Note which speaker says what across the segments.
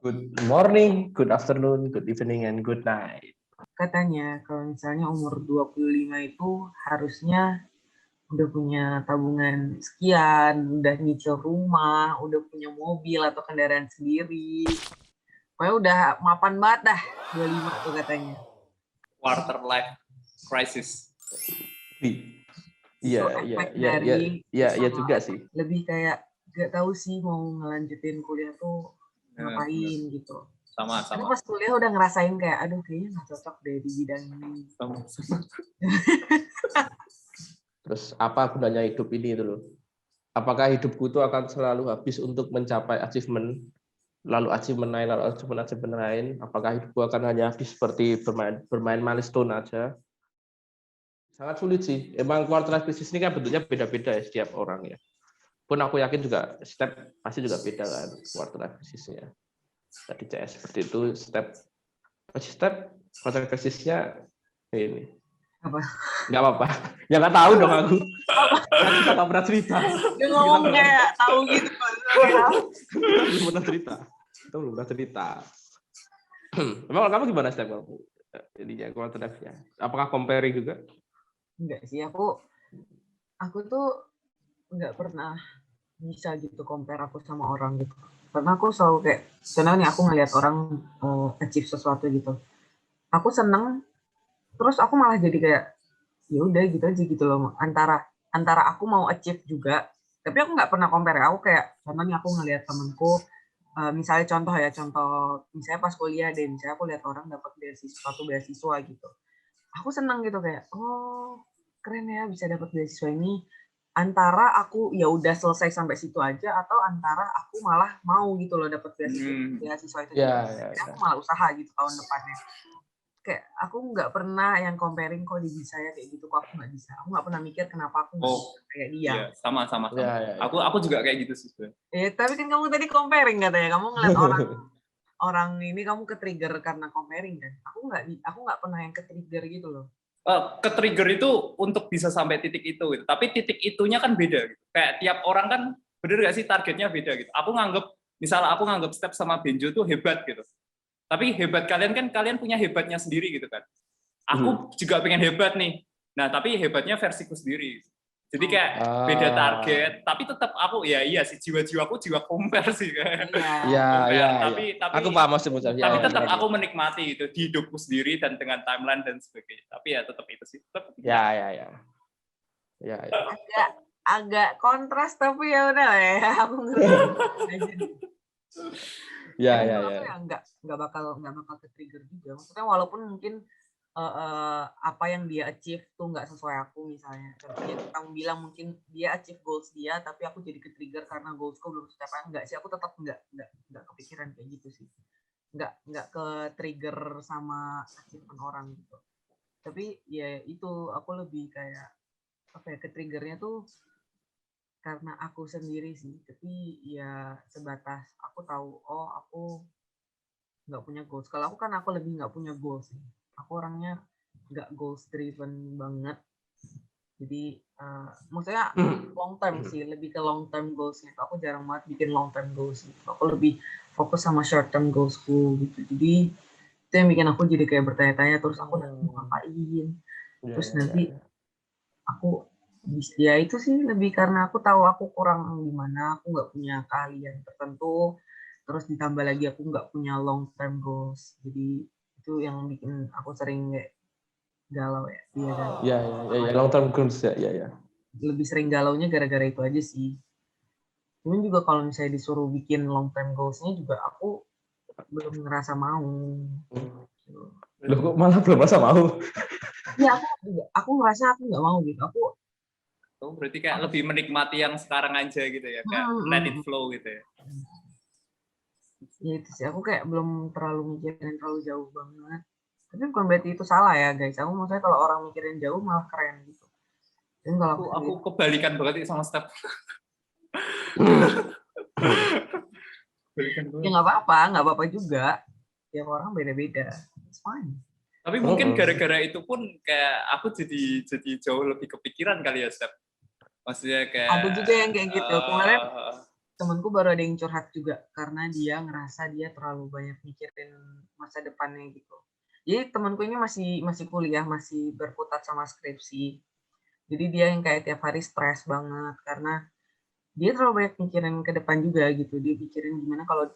Speaker 1: Good morning, good afternoon, good evening, and good night.
Speaker 2: Katanya kalau misalnya umur 25 itu harusnya udah punya tabungan sekian, udah nyicil rumah, udah punya mobil atau kendaraan sendiri. Pokoknya udah mapan banget dah 25 tuh katanya.
Speaker 3: Quarter life crisis.
Speaker 2: Itu
Speaker 1: Iya
Speaker 2: efek dari
Speaker 1: juga sih.
Speaker 2: lebih kayak gak tahu sih mau ngelanjutin kuliah tuh ngapain gitu.
Speaker 3: Sama.
Speaker 2: Karena pas kuliah udah ngerasain kayak aduh kayaknya gak cocok deh di bidang ini.
Speaker 3: Sama.
Speaker 1: Terus apa gunanya hidup ini itu loh? Apakah hidupku itu akan selalu habis untuk mencapai achievement, lalu achievement lain? Apakah hidupku akan hanya habis seperti bermain milestone aja? Sangat sulit sih. Emang quarter life crisis ini kan bentuknya beda-beda ya setiap orang ya. Pun aku yakin juga step pasti juga beda kan quarter life crisisnya. Tadi CS seperti itu step quarter life crisisnya ini.
Speaker 2: Apa?
Speaker 1: Nggak apa-apa. Ya nggak tahu dong aku. Kan kita nggak pernah cerita.
Speaker 2: Dia ngomong kayak tahu gitu.
Speaker 1: Belum pernah cerita. Kita belum pernah cerita. Emang kamu gimana step kamu? Ininya quarter life-nya. Apakah comparing juga?
Speaker 2: Enggak sih, aku tuh nggak pernah bisa gitu compare aku sama orang gitu. Karena aku selalu kayak, karena nih aku ngelihat orang achieve sesuatu gitu. Aku seneng, terus aku malah jadi kayak, ya udah gitu aja gitu loh. Antara aku mau achieve juga, tapi aku nggak pernah compare. Aku kayak, contoh nih aku ngelihat temenku, misalnya misalnya pas kuliah deh, misalnya aku lihat orang dapat beasiswa gitu. Aku seneng gitu kayak, oh keren ya bisa dapat beasiswa ini. Antara aku ya udah selesai sampai situ aja atau antara aku malah mau gitu loh dapat beasiswa itu. Aku malah usaha gitu tahun depannya. Kayak aku nggak pernah yang comparing kok dia bisa ya kayak gitu, kok aku nggak bisa. Aku nggak pernah mikir kenapa aku nggak bisa kayak dia.
Speaker 3: Iya, sama. Ya. Aku juga kayak gitu sih.
Speaker 2: Tapi kan kamu tadi comparing katanya, kamu ngeliat orang ini kamu ke-trigger karena comparing kan. Aku nggak pernah yang ke-trigger gitu loh.
Speaker 3: Ke-trigger itu untuk bisa sampai titik itu gitu. Tapi titik itunya kan beda gitu. Kayak tiap orang kan bener gak sih targetnya beda gitu. Aku nganggap Step sama Benjo tuh hebat gitu. Tapi hebat kalian kan kalian punya hebatnya sendiri gitu kan. Aku juga pengen hebat nih. Nah, tapi hebatnya versiku sendiri. Jadi kayak beda target, tapi tetap aku iya sih jiwa-jiwaku jiwa compare sih kan.
Speaker 1: Iya.
Speaker 3: Tapi
Speaker 1: aku paham maksudnya.
Speaker 3: Tapi tetap aku menikmati itu di hidupku sendiri dan dengan timeline dan sebagainya. Tapi ya tetap itu sih.
Speaker 1: Ya.
Speaker 2: Agak kontras tapi ya udah ya. Aku
Speaker 1: Ya.
Speaker 2: Nggak bakal ke-trigger juga. Maksudnya walaupun mungkin apa yang dia achieve tuh nggak sesuai aku misalnya. Contohnya kamu bilang mungkin dia achieve goals dia, tapi aku jadi ke-trigger karena goalsku belum tercapai. Enggak sih, aku tetap nggak kepikiran kayak gitu sih. Nggak ke-trigger sama achievement orang gitu. Tapi ya itu aku lebih kayak ke-triggernya tuh karena aku sendiri sih. Tapi ya sebatas aku tahu aku nggak punya goals. Kalau aku lebih nggak punya goals sih. Aku orangnya nggak goals driven banget. Jadi maksudnya long term sih, lebih ke long term goalsnya. Aku jarang banget bikin long term goals gitu. Aku lebih fokus sama short term goalsku gitu. Jadi itu yang bikin aku jadi kayak bertanya-tanya terus aku nanti mau ngapain. Terus nanti aku ya itu sih lebih karena aku tahu aku kurang di mana, aku nggak punya keahlian tertentu. Terus ditambah lagi aku nggak punya long term goals. Jadi itu yang bikin aku sering kayak galau ya.
Speaker 1: Iya, long term goals ya.
Speaker 2: Lebih sering galaunya gara-gara itu aja sih. Cuman juga kalau misalnya disuruh bikin long term goals-nya juga aku belum ngerasa mau.
Speaker 1: Loh kok malah belum merasa mau?
Speaker 2: Iya, aku ngerasa aku nggak mau gitu.
Speaker 3: Berarti kayak lebih menikmati yang sekarang aja gitu ya, kayak let it flow gitu ya.
Speaker 2: Ya itu sih, aku kayak belum terlalu mikirin terlalu jauh banget. Tapi bukan berarti itu salah ya guys. Aku maksudnya kalau orang mikirin jauh malah keren gitu. Dan kalau
Speaker 3: aku kebalikan banget sama Step.
Speaker 2: Ya nggak apa-apa juga. Tiap orang beda-beda. It's fine.
Speaker 3: Tapi mungkin gara-gara itu pun kayak aku jadi jauh lebih kepikiran kali ya Step. Maksudnya kayak
Speaker 2: ada juga yang kayak gitu. Kemarin temanku baru ada yang curhat juga karena dia ngerasa dia terlalu banyak mikirin masa depannya gitu. Jadi temanku ini masih kuliah, masih berkutat sama skripsi. Jadi dia yang kayak tiap hari stres banget karena dia terlalu banyak mikirin ke depan juga gitu. Dia pikirin gimana kalau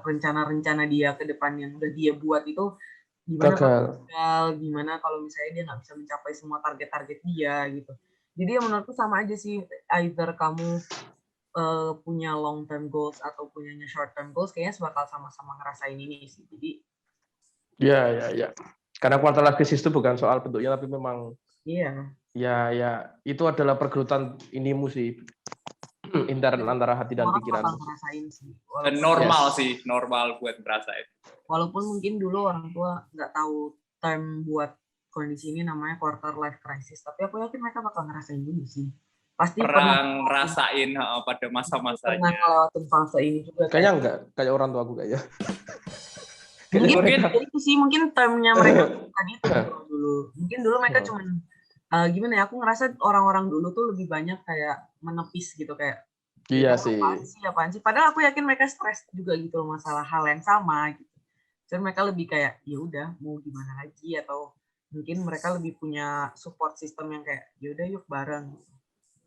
Speaker 2: rencana-rencana dia ke depan yang udah dia buat itu gimana kalau
Speaker 1: Gagal.
Speaker 2: gagal, gimana kalau misalnya dia nggak bisa mencapai semua target-target dia gitu. Jadi ya menurutku sama aja sih, either kamu punya long term goals atau punyanya short term goals, kayaknya bakal sama-sama ngerasain ini sih. Jadi
Speaker 1: Ya. Karena quarter life crisis itu bukan soal bentuknya, tapi memang
Speaker 2: iya,
Speaker 1: ya itu adalah pergelutan inimu sih, intern antara hati dan
Speaker 2: semua orang bakal
Speaker 1: pikiran.
Speaker 2: ngerasain sih.
Speaker 3: Dan normal sih, normal buat ngerasain.
Speaker 2: Walaupun mungkin dulu orang tua nggak tahu term buat kondisi ini namanya quarter life crisis, tapi aku yakin mereka bakal ngerasain dulu sih. Pasti pernah
Speaker 3: Ngerasain pada
Speaker 2: pernah
Speaker 3: masa-masanya.
Speaker 2: ngelewatin fase ini juga.
Speaker 1: Kayaknya enggak, kayak orang tua aku kayaknya.
Speaker 2: Mungkin itu sih, mungkin termnya mereka bukan itu gitu dulu. Mungkin dulu mereka cuman gimana ya, aku ngerasa orang-orang dulu tuh lebih banyak kayak menepis gitu, kayak
Speaker 1: Iya sih.
Speaker 2: apaan sih. Padahal aku yakin mereka stres juga gitu loh, masalah hal yang sama gitu. Jadi mereka lebih kayak ya udah mau gimana lagi, atau mungkin mereka lebih punya support system yang kayak ya udah yuk bareng.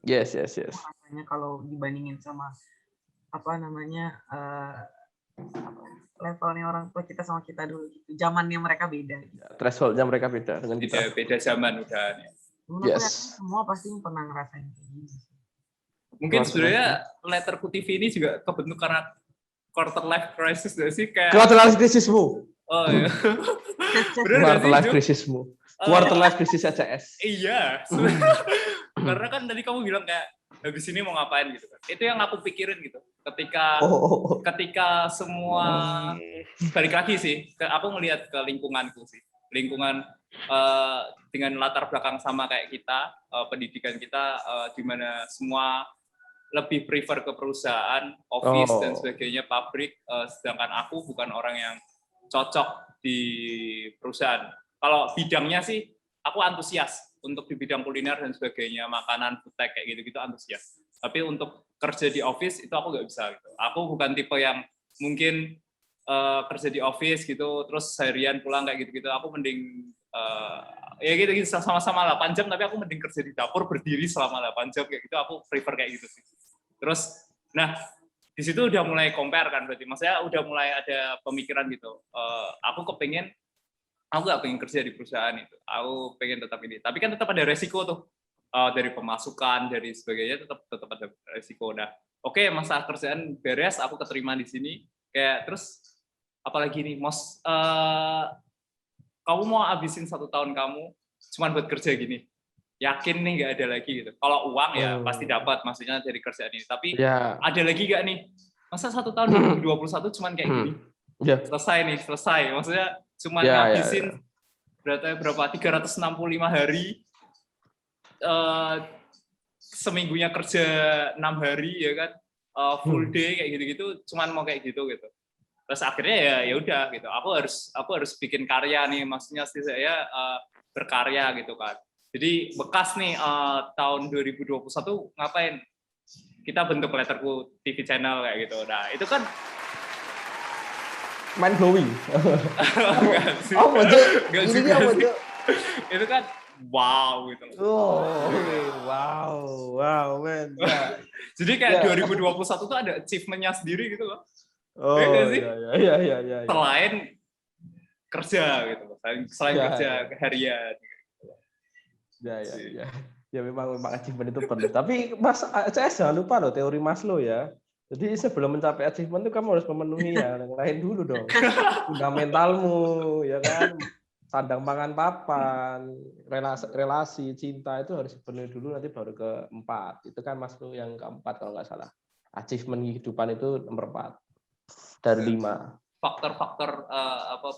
Speaker 1: Yes.
Speaker 2: Rasanya kalau dibandingin sama apa namanya levelnya orang tua kita sama kita dulu gitu. Zamannya mereka beda gitu.
Speaker 1: Thresholdnya mereka beda dengan kita.
Speaker 3: Beda zaman udah.
Speaker 2: Aku yakin semua pasti pernah ngerasain kayak gini.
Speaker 3: Mungkin sebenarnya letterku TV ini juga kebentuk karena quarter life crisis gak sih? Kayak
Speaker 1: quarter life crisismu.
Speaker 3: Oh iya.
Speaker 1: Quarter life crisismu. Quarter life crisis ACS.
Speaker 3: Iya. Karena kan tadi kamu bilang kayak habis ini mau ngapain gitu kan. Itu yang aku pikirin gitu. Ketika semua balik lagi sih, aku ngelihat ke lingkunganku sih. Lingkungan dengan latar belakang sama kayak kita, pendidikan kita di mana semua lebih prefer ke perusahaan, office dan sebagainya, pabrik, sedangkan aku bukan orang yang cocok di perusahaan. Kalau bidangnya sih, aku antusias untuk di bidang kuliner dan sebagainya, makanan, food tech kayak gitu-gitu antusias. Tapi untuk kerja di office itu aku nggak bisa. Gitu. Aku bukan tipe yang mungkin kerja di office gitu, terus harian pulang kayak gitu-gitu. Aku mending ya gitu sama-sama 8 jam, tapi aku mending kerja di dapur berdiri selama 8 jam kayak gitu. Aku prefer kayak gitu sih. Terus, nah di situ udah mulai compare kan berarti, maksudnya udah mulai ada pemikiran gitu. Aku nggak pengen kerja di perusahaan itu, aku pengen tetap ini. Tapi kan tetap ada resiko tuh, dari pemasukan, dari sebagainya tetap ada resiko. Nah, oke, masa kerjaan beres, aku keterima di sini. Kayak terus, apalagi nih, kamu mau habisin 1 tahun kamu cuma buat kerja gini? Yakin nih nggak ada lagi gitu. Kalau uang ya pasti dapat, maksudnya dari kerjaan ini. Tapi ada lagi nggak nih? Masa 1 tahun 2021 cuman kayak gini? Selesai. Maksudnya cuma ngabisin berapa 365 hari, seminggunya kerja 6 hari ya kan, full day kayak gitu-gitu, cuman mau kayak gitu. Terus akhirnya ya udah gitu. Aku harus bikin karya nih, maksudnya sih saya berkarya gitu kan. Jadi bekas nih tahun 2021 ngapain? Kita bentuk letterku TV channel kayak gitu. Nah, itu kan
Speaker 1: mind blowing.
Speaker 3: Itu kan wow gitu.
Speaker 1: Wow, man. Yeah.
Speaker 3: Jadi kayak 2021 tuh ada achievement-nya sendiri gitu loh.
Speaker 1: Iya.
Speaker 3: Selain kerja gitu. Selain kerja harian.
Speaker 1: Ya memang achievement itu perlu. Tapi Mas CS jangan lupa loh teori Maslow ya. Jadi sebelum mencapai achievement itu kamu harus memenuhi yang lain dulu dong. Fundamentalmu, ya kan? Sandang pangan papan, relasi, cinta itu harus dipenuhi dulu, nanti baru ke-4. Itu kan Maslow yang ke-4 kalau nggak salah. Achievement kehidupan itu nomor 4 dari 5.
Speaker 3: Faktor-faktor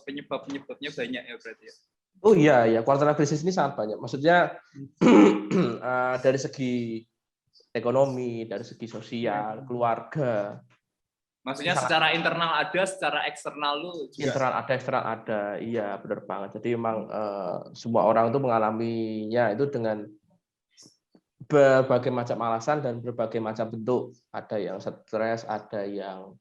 Speaker 3: penyebab-penyebabnya banyak ya berarti ya.
Speaker 1: Oh iya, quarter life crisis ini sangat banyak. Maksudnya dari segi ekonomi, dari segi sosial, keluarga.
Speaker 3: Maksudnya secara internal ada, secara eksternal lu juga.
Speaker 1: Internal ada, eksternal ada. Iya, benar banget. Jadi memang semua orang itu mengalaminya itu dengan berbagai macam alasan dan berbagai macam bentuk. Ada yang stres, ada yang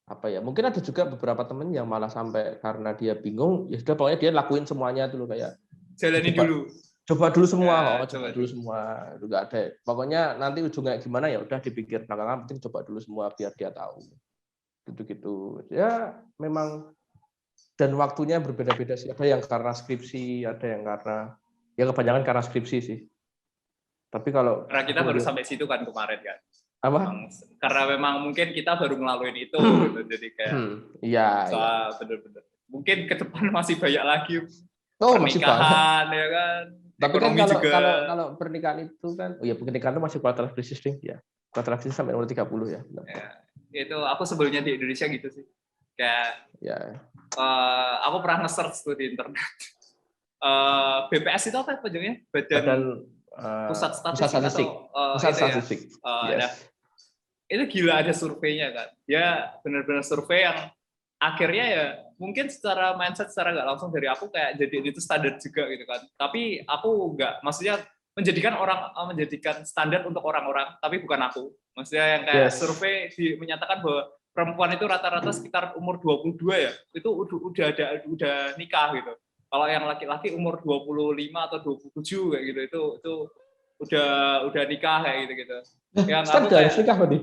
Speaker 1: apa ya? Mungkin ada juga beberapa temen yang malah sampai karena dia bingung, ya sudah pokoknya dia lakuin semuanya dulu kayak
Speaker 3: Jalani
Speaker 1: coba,
Speaker 3: dulu.
Speaker 1: coba dulu semua,
Speaker 3: Ya,
Speaker 1: coba dulu semua. Itu nggak ada. Pokoknya nanti ujungnya gimana ya udah dipikir belakangan, penting coba dulu semua biar dia tahu. Gitu-gitu. Ya memang dan waktunya berbeda-beda sih. Ada yang karena skripsi, ada yang karena ya kebanyakan karena skripsi sih. Tapi kalau
Speaker 3: Karena kita baru sampai situ kan kemarin kan.
Speaker 1: apa?
Speaker 3: Karena memang mungkin kita baru ngelaluin itu gitu. Jadi kayak
Speaker 1: Iya,
Speaker 3: bener-bener. Mungkin ke depan masih banyak lagi
Speaker 1: masih banyak.
Speaker 3: pernikahan ya kan.
Speaker 1: Tapi
Speaker 3: Ekonomi
Speaker 1: kan
Speaker 3: juga.
Speaker 1: kalau pernikahan itu kan, pernikahan itu masih quarter life crisis ding ya. Quarter life crisis sampai umur 30 ya.
Speaker 3: Ya. Itu aku sebelumnya di Indonesia gitu sih. Kayak
Speaker 1: ya.
Speaker 3: Aku pernah nge-search tuh di internet. BPS itu apa ujungnya? Badan Pusat Statistik
Speaker 1: Pusat Statistik.
Speaker 3: Yes. Nah, itu gila ada surveinya kan. Ya benar-benar survei yang akhirnya ya mungkin secara mindset secara nggak langsung dari aku kayak jadi itu standar juga gitu kan. Tapi aku nggak, maksudnya menjadikan standar untuk orang-orang, tapi bukan aku. Maksudnya yang kayak survei menyatakan bahwa perempuan itu rata-rata sekitar umur 22 ya, itu udah nikah gitu. Kalau yang laki-laki umur 25 atau 27 kayak gitu itu udah nikah kayak gitu. Yang aku kayak
Speaker 1: nikah berarti.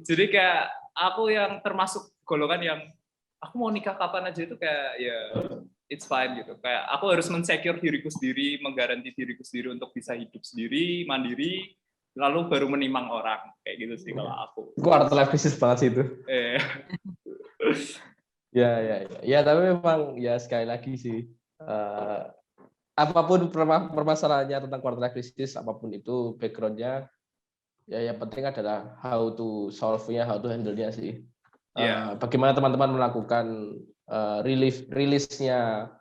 Speaker 3: jadi kayak aku yang termasuk golongan yang aku mau nikah kapan aja itu kayak ya it's fine gitu. Kayak aku harus men-secure diriku sendiri, menggaranti diriku sendiri untuk bisa hidup sendiri, mandiri, lalu baru menimang orang kayak gitu sih kalau aku.
Speaker 1: Quarter life crisis banget sih itu. Ya, tapi memang ya sekali lagi sih apapun permasalahannya tentang quarter life crisis, apapun itu background-nya, ya yang penting adalah how to solve-nya, how to handle-nya sih. Bagaimana teman-teman melakukan rilisnya,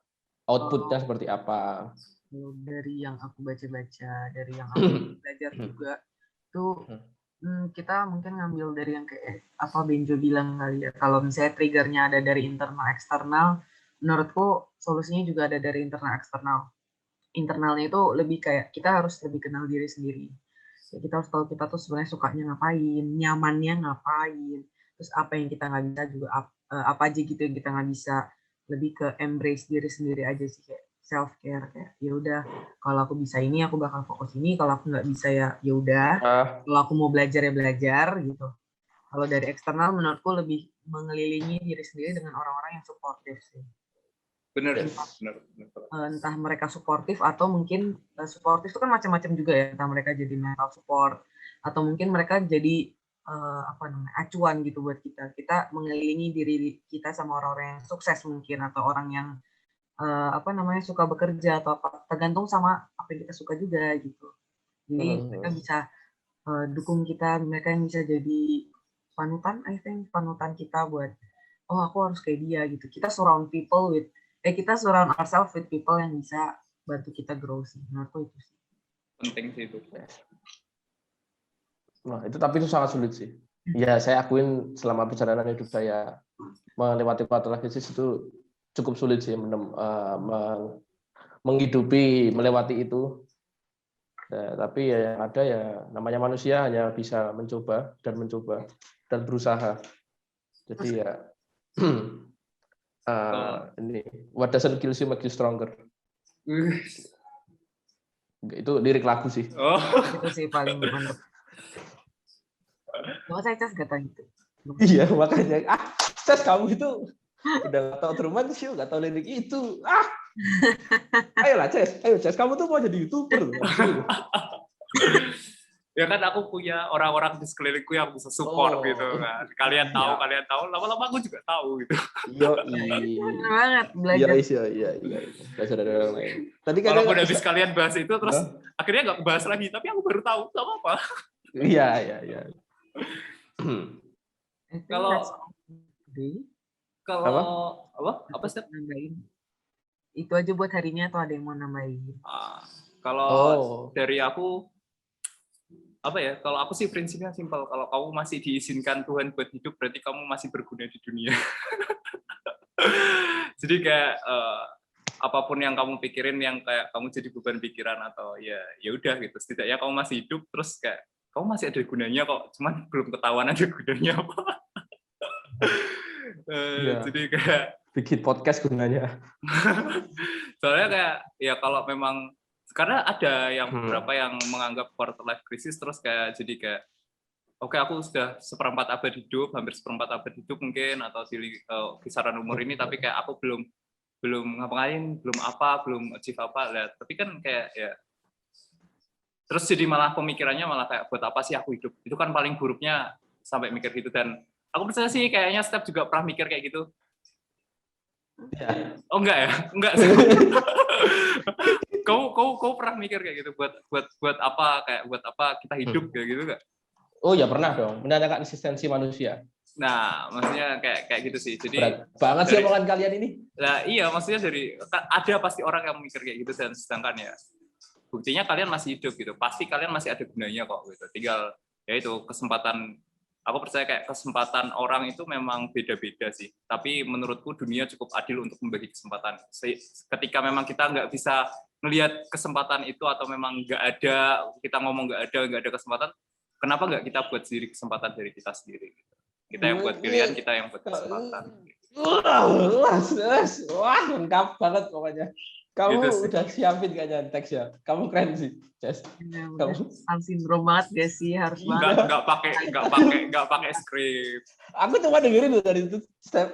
Speaker 1: output-nya seperti apa.
Speaker 2: Dari yang aku baca-baca, dari yang aku belajar juga, tuh kita mungkin ngambil dari yang kayak apa Benjo bilang kali ya, kalau misalnya triggernya ada dari internal eksternal, menurutku solusinya juga ada dari internal eksternal. Internalnya itu lebih kayak kita harus lebih kenal diri sendiri. Ya, kita harus tahu kita tuh sebenarnya sukanya ngapain, nyamannya ngapain, terus apa yang kita nggak bisa juga apa aja gitu yang kita nggak bisa, lebih ke embrace diri sendiri aja sih, kayak self care, kayak ya udah kalau aku bisa ini aku bakal fokus ini, kalau aku nggak bisa ya udah, kalau aku mau belajar ya belajar gitu. Kalau dari eksternal menurutku lebih mengelilingi diri sendiri dengan orang-orang yang suportif sih.
Speaker 3: Benar.
Speaker 2: Entah mereka suportif atau mungkin suportif itu kan macam-macam juga ya, entah mereka jadi mental support atau mungkin mereka jadi acuan gitu buat kita mengelilingi diri kita sama orang-orang yang sukses mungkin, atau orang yang suka bekerja atau apa, tergantung sama apa yang kita suka juga gitu. Jadi mereka bisa dukung kita, mereka yang bisa jadi panutan kita buat aku harus kayak dia gitu. Kita surround ourselves with people yang bisa bantu kita grow sih. Menurutku itu sih.
Speaker 3: Penting sih itu.
Speaker 1: Nah, tapi itu sangat sulit sih. Ya, saya akuin selama perjalanan hidup saya melewati quarter life crisis itu cukup sulit sih menghidupi melewati itu. Ya, tapi ya yang ada ya namanya manusia hanya bisa mencoba dan berusaha. Jadi ya ini what doesn't kill you make you stronger. Itu lirik lagu sih.
Speaker 2: Itu sih paling mantap. Nggak saya Cas gak tahu gitu.
Speaker 1: Iya makanya Cas kamu itu udah nggak tahu Truman Show, nggak tahu lirik itu. Ayolah Cas kamu tuh mau jadi YouTuber.
Speaker 3: Ya kan aku punya orang-orang di sekelilingku yang bisa support gitu kan. Kalian tahu, lama-lama aku juga tahu gitu.
Speaker 2: Benar banget belajar.
Speaker 1: Iya. Belajar dari orang lain. Tadi
Speaker 3: walaupun habis kalian bahas itu terus akhirnya nggak bahas lagi, tapi aku baru tahu, nggak apa-apa.
Speaker 1: Iya.
Speaker 3: Apa sih?
Speaker 2: Nambahin. Itu aja buat harinya atau ada yang mau nambahin?
Speaker 3: Kalau dari aku kalau aku sih prinsipnya simpel. Kalau kamu masih diizinkan Tuhan buat hidup, berarti kamu masih berguna di dunia. Jadi kayak apapun yang kamu pikirin yang kayak kamu jadi beban pikiran atau ya udah gitu, setidaknya kamu masih hidup, terus kayak kamu masih ada gunanya kok, cuman belum ketahuan ada gunanya apa. Jadi kayak
Speaker 1: bikin podcast gunanya.
Speaker 3: soalnya kayak ya kalau memang karena ada yang beberapa yang menganggap quarter life crisis terus kayak jadi kayak oke, aku sudah seperempat abad hidup, hampir seperempat abad hidup mungkin atau di kisaran umur ini, tapi kayak aku belum ngapain, belum achieve apa, lihat. Tapi kan kayak ya terus jadi malah pemikirannya malah kayak buat apa sih aku hidup? Itu kan paling buruknya sampai mikir gitu. Dan aku percaya sih kayaknya Step juga pernah mikir kayak gitu.
Speaker 1: Ya.
Speaker 3: Oh enggak ya? Enggak. Kau pernah mikir kayak gitu buat apa, kayak buat apa kita hidup kayak gitu enggak?
Speaker 1: Oh ya pernah dong, menanyakan eksistensi manusia.
Speaker 3: Nah, maksudnya kayak gitu sih. Jadi
Speaker 1: berat banget sih omongan kalian ini.
Speaker 3: Nah, iya, maksudnya ada pasti orang yang mikir kayak gitu, dan sedangkan ya buktinya kalian masih hidup gitu. Pasti kalian masih ada gunanya kok gitu. Tinggal ya itu kesempatan, aku percaya kayak kesempatan orang itu memang beda-beda sih. Tapi menurutku dunia cukup adil untuk membagi kesempatan. Ketika memang kita nggak bisa melihat kesempatan itu atau memang nggak ada, kita ngomong nggak ada kesempatan, kenapa nggak kita buat sendiri kesempatan dari kita sendiri? Gitu. Kita yang buat pilihan, kita yang buat kesempatan.
Speaker 1: Wah, lengkap banget pokoknya. Kamu
Speaker 3: gitu
Speaker 1: udah siapin kayaknya teksnya. Kamu keren sih, Jess.
Speaker 2: Kamu sindrom banget gak sih, harus banget.
Speaker 3: Nggak pakai skrip.
Speaker 1: Aku cuma dengerin tuh dari itu Step.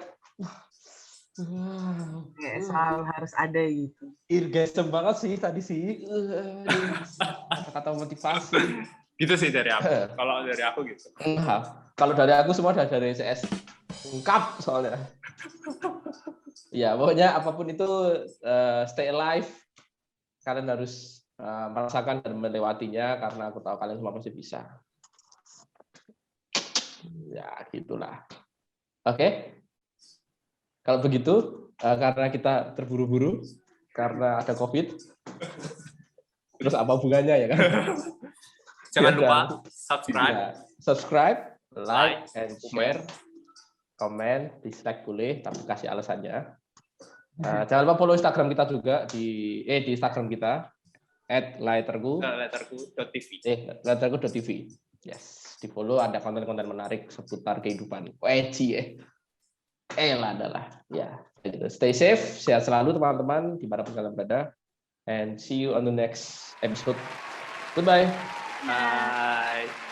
Speaker 2: Kayak selalu harus ada gitu.
Speaker 1: Irgasem banget sih tadi sih. Kata-kata motivasi.
Speaker 3: Gitu sih dari aku. Kalau dari aku gitu.
Speaker 1: Kalau dari aku semua dari CS. Lengkap soalnya. Ya, pokoknya apapun itu stay alive. Kalian harus merasakan dan melewatinya karena aku tahu kalian semua pasti bisa. Ya, gitulah. Oke. Kalau begitu, karena kita terburu-buru karena ada COVID. Terus apa hubungannya ya kan?
Speaker 3: Jangan lupa
Speaker 1: subscribe, like, and share. Komen, dislike boleh, tapi kasih alasannya. Jangan lupa follow Instagram kita juga di Instagram kita @letterku.tv. Letterku.tv. Yes, di follow, ada konten-konten menarik seputar kehidupan. Adalah. Ya, stay safe, sehat selalu teman-teman dimanapun kalian berada, and see you on the next episode. Goodbye.
Speaker 3: Bye.